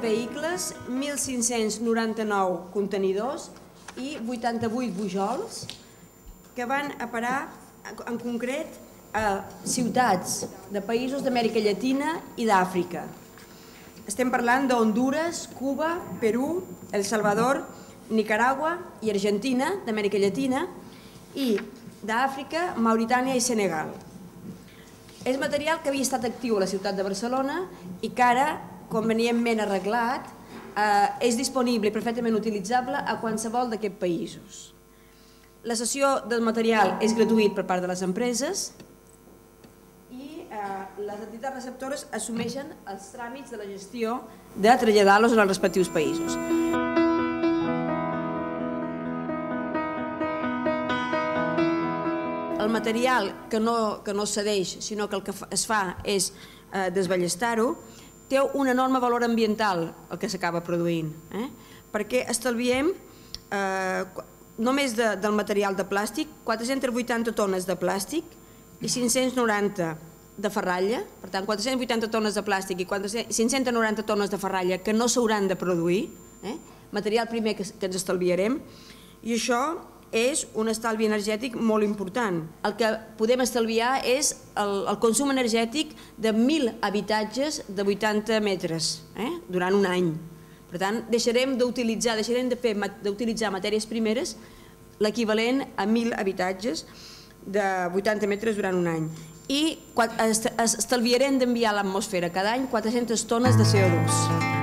vehicles, 1.599 contenidors i 88 bujols que van a parar, en concret, a ciutats de països d'Amèrica Llatina i d'Àfrica. Estem parlant d'Hondures, Cuba, Perú, El Salvador, Nicaragua i Argentina, d'Amèrica Llatina, i d'Àfrica, Mauritània i Senegal. És material que havia estat actiu a la ciutat de Barcelona i que ara, convenientment arreglat, és disponible i perfectament utilitzable a qualsevol d'aquests països. La cessió del material és gratuït per part de les empreses i les entitats receptores assumeixen els tràmits de la gestió de traslladar-los als respectius països. El material que no cedeix, sinó que el que es fa és desballestar-ho, té un enorme valor ambiental el que s'acaba produint, perquè estalviem només del material de plàstic 480 tones de plàstic i 590 de ferralla, per tant 480 tones de plàstic i 590 tones de ferralla que no s'hauran de produir, material primer que ens estalviarem, i això és un estalvi energètic molt important. El que podem estalviar és el consum energètic de 1.000 habitatges de 80 metres durant un any. Per tant, deixarem d'utilitzar matèries primeres l'equivalent a 1.000 habitatges de 80 metres durant un any. I estalviarem d'enviar a l'atmosfera cada any 400 tones de CO2.